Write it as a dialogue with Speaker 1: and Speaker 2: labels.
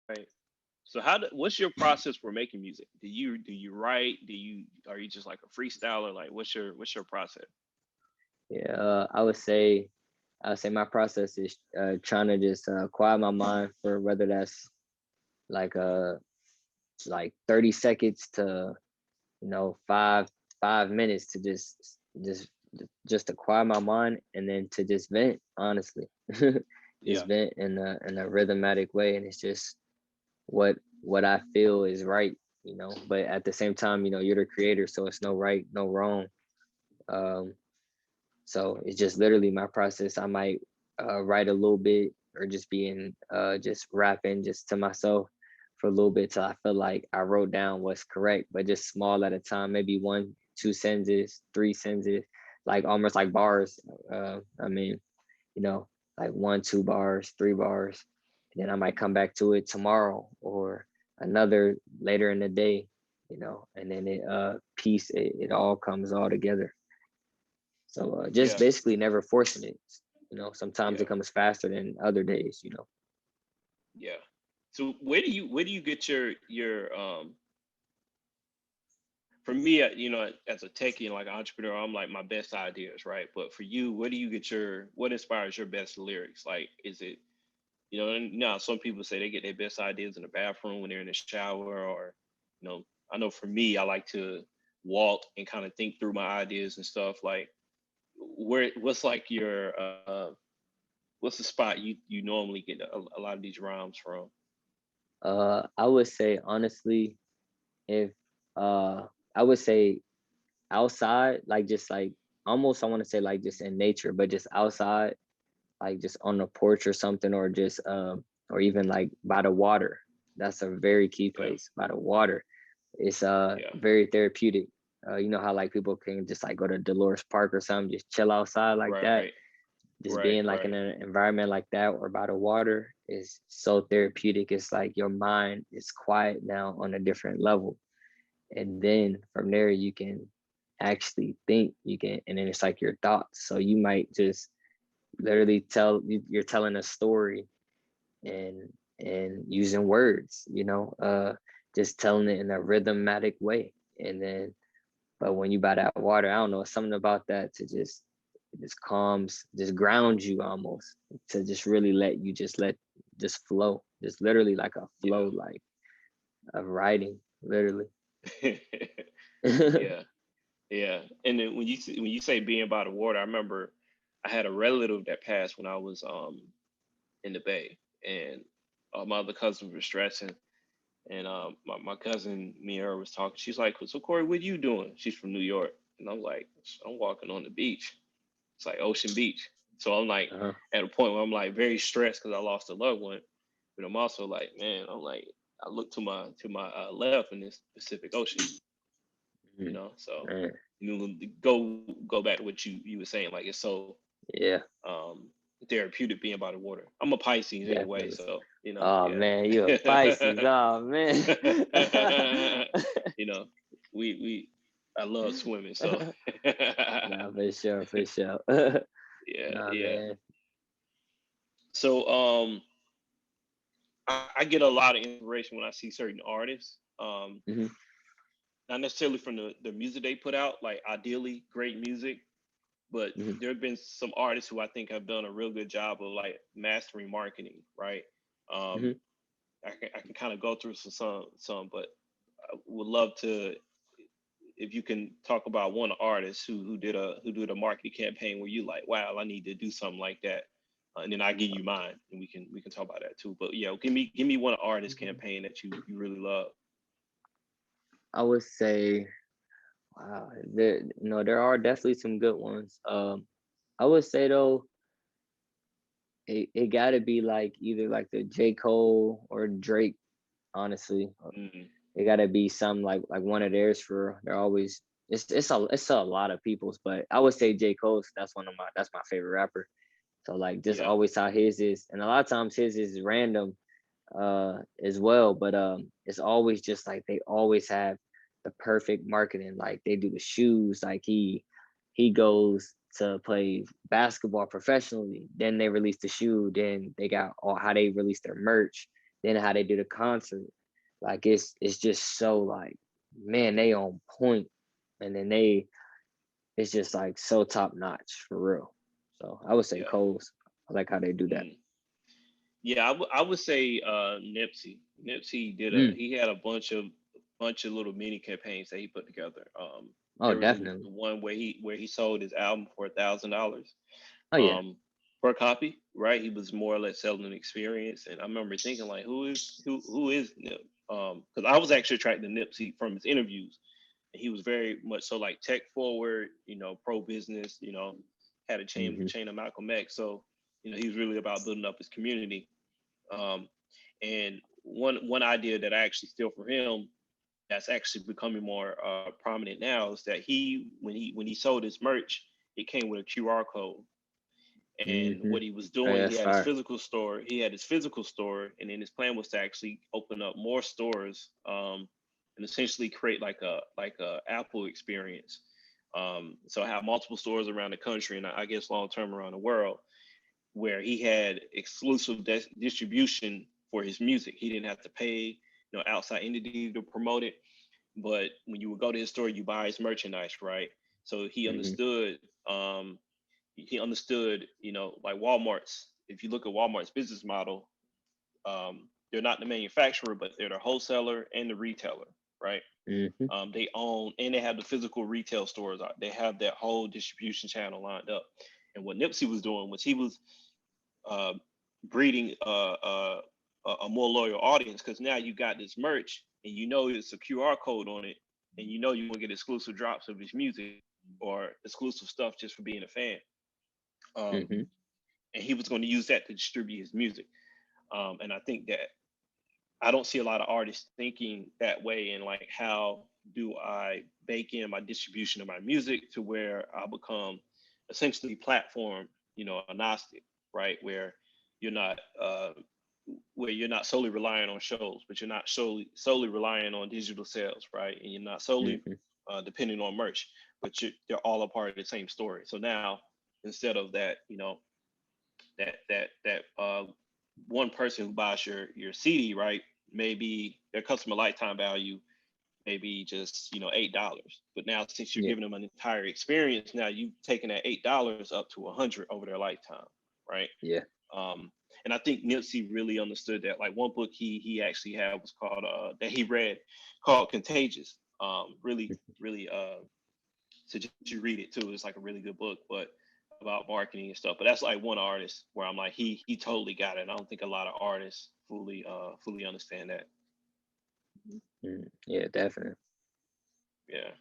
Speaker 1: Right. So what's your process for making music? Do you write? Are you just like a freestyler? Like what's your process?
Speaker 2: Yeah, I would say my process is trying to just quiet my mind for whether that's like like 30 seconds to 5 minutes to just just to quiet my mind and then to just vent honestly. Just
Speaker 1: Yeah.
Speaker 2: vent in a rhythmatic way, and it's just what I feel is right, but at the same time, you're the creator, so it's no right, no wrong. um so it's just literally my process. I might write a little bit or just be in just rapping just to myself for a little bit till I feel like I wrote down what's correct, but just small at a time, maybe one, two sentences, three sentences, like almost like bars. I mean, you know, like one, 2 bars, 3 bars. And then I might come back to it tomorrow or another later in the day, and then it all comes all together. So just
Speaker 1: Yeah.
Speaker 2: basically never forcing it. Sometimes it
Speaker 1: Yeah.
Speaker 2: comes faster than other days.
Speaker 1: Yeah. So where do you get your for me, as a techie and like an entrepreneur, I'm like my best ideas, right? But for you, where do you get what inspires your best lyrics? Like, is it, and now some people say they get their best ideas in the bathroom when they're in the shower, or, I know for me, I like to walk and kind of think through my ideas and stuff. Like, what's like what's the spot you normally get a lot of these rhymes from?
Speaker 2: I would say honestly, if I would say outside, like just like almost I want to say like just in nature, but just outside, like just on the porch or something, or just or even like by the water. That's a very key
Speaker 1: Yeah,
Speaker 2: place, by the water. It's
Speaker 1: yeah,
Speaker 2: very therapeutic. You know how like people can just like go to Dolores Park or something, just chill outside like
Speaker 1: right,
Speaker 2: that. Just
Speaker 1: right,
Speaker 2: being like
Speaker 1: right.
Speaker 2: in an environment like that or by the water is so therapeutic. It's like your mind is quiet now on a different level. And then from there you can actually think, and then it's like your thoughts. So you might just literally you're telling a story and using words, just telling it in a rhythmatic way. And then but when you by that water, I don't know, something about that to just it just calms, just grounds you almost, to just really let you just flow, just literally like a
Speaker 1: Yeah.
Speaker 2: flow, like of writing, literally.
Speaker 1: Yeah, yeah. And then when you say being by the water, I remember I had a relative that passed when I was in the Bay, and my other cousins were stressing, and my cousin, me and her was talking. She's like, "So Corey, what you doing?" She's from New York, and I'm like, "I'm walking on the beach. It's like Ocean Beach." So I'm like
Speaker 2: uh-huh.
Speaker 1: at a point where I'm like very stressed because I lost a loved one, but I'm also like, man, I'm like I look to my left in this Pacific Ocean,
Speaker 2: Mhm.
Speaker 1: So
Speaker 2: Man,
Speaker 1: go back to what you were saying, like it's so
Speaker 2: yeah,
Speaker 1: um therapeutic being by the water. I'm a Pisces anyway,
Speaker 2: definitely.
Speaker 1: so
Speaker 2: Oh
Speaker 1: yeah.
Speaker 2: man, you a Pisces. Oh man.
Speaker 1: you know, we I love swimming, so
Speaker 2: Nah, for sure, for sure.
Speaker 1: yeah,
Speaker 2: Nah,
Speaker 1: yeah.
Speaker 2: man.
Speaker 1: So I get a lot of inspiration when I see certain artists.
Speaker 2: Hmm.
Speaker 1: Not necessarily from the music they put out, like ideally great music, but
Speaker 2: Hmm.
Speaker 1: there have been some artists who I think have done a real good job of like mastering marketing, right? Um,
Speaker 2: Hmm.
Speaker 1: I can kind of go through some, but I would love to if you can talk about one artist who did a marketing campaign where you like, wow, I need to do something like that, and then I give you mine, and we can talk about that too. But yeah, give me one artist campaign that you really love.
Speaker 2: I would say, wow, there are definitely some good ones. I would say though, it got to be like either like the J.Cole or Drake. Honestly,
Speaker 1: Mm,
Speaker 2: it got to be some like one of theirs. For they're always it's a lot of people's, but I would say J.Cole's. That's my favorite rapper. So like just
Speaker 1: yeah,
Speaker 2: always how his is, and a lot of times his is random as well, but it's always just like they always have the perfect marketing. Like they do the shoes, like he goes to play basketball professionally, then they release the shoe, then they got all how they release their merch, then how they do the concert, like it's just so like, man, they on point, and then they it's just like so top notch for real. So I would say
Speaker 1: Yeah.
Speaker 2: Cole's. I like how they do that.
Speaker 1: Mm. Yeah, I would say Nipsey. Nipsey
Speaker 2: Mm.
Speaker 1: he had a bunch of little mini campaigns that he put together.
Speaker 2: Oh,
Speaker 1: There was
Speaker 2: definitely.
Speaker 1: the one where he sold his album for $1,000
Speaker 2: Oh yeah.
Speaker 1: um per copy, right? He was more or less selling an experience, and I remember thinking like, who is Nip? Because I was actually attracted to Nipsey from his interviews, and he was very much so like tech forward, pro business, had a
Speaker 2: Hmm.
Speaker 1: chain of Malcolm X, so he was really about building up his community. Um, and one idea that I actually steal from him that's actually becoming more prominent now is that when he sold his merch, it came with a QR code. And
Speaker 2: Hmm.
Speaker 1: what he was
Speaker 2: Oh, yeah,
Speaker 1: doing, he
Speaker 2: that's
Speaker 1: had his
Speaker 2: fire.
Speaker 1: physical store. He had his physical store, and then his plan was to actually open up more stores, and essentially create like a Apple experience. So have multiple stores around the country, and I guess long term around the world, where he had exclusive distribution for his music. He didn't have to pay outside entity to promote it, but when you would go to his store, you buy his merchandise, right? So
Speaker 2: Hmm.
Speaker 1: he understood, like Walmart's. If you look at Walmart's business model, they're not the manufacturer, but they're the wholesaler and the retailer, right?
Speaker 2: Hmm.
Speaker 1: They own and they have the physical retail stores. They have that whole distribution channel lined up. And what Nipsey was doing was he was uh, breeding a more loyal audience because now you got this merch and it's a QR code on it, and you will get exclusive drops of his music or exclusive stuff just for being a fan. Um,
Speaker 2: Hmm.
Speaker 1: and he was going to use that to distribute his music. And I think that I don't see a lot of artists thinking that way, and like, how do I bake in my distribution of my music to where I become essentially platform, agnostic, right? Where you're not solely relying on shows, but you're not solely relying on digital sales, right? And you're not solely
Speaker 2: Hmm.
Speaker 1: depending on merch, but they're all a part of the same story. So now, instead of that, that one person who buys your CD, right? Maybe their customer lifetime value maybe just $8, but now since you're
Speaker 2: Yeah.
Speaker 1: giving them an entire experience, now you've taken that $8 up to 100 over their lifetime, right?
Speaker 2: Yeah.
Speaker 1: Um, and I think Nipsey really understood that. Like, one book he actually had was called that he read, called Contagious. Really suggest you read it too. It's like a really good book, but about marketing and stuff. But that's like one artist where I'm like, he totally got it. And I don't think a lot of artists fully understand that.
Speaker 2: Yeah, definitely.
Speaker 1: Yeah.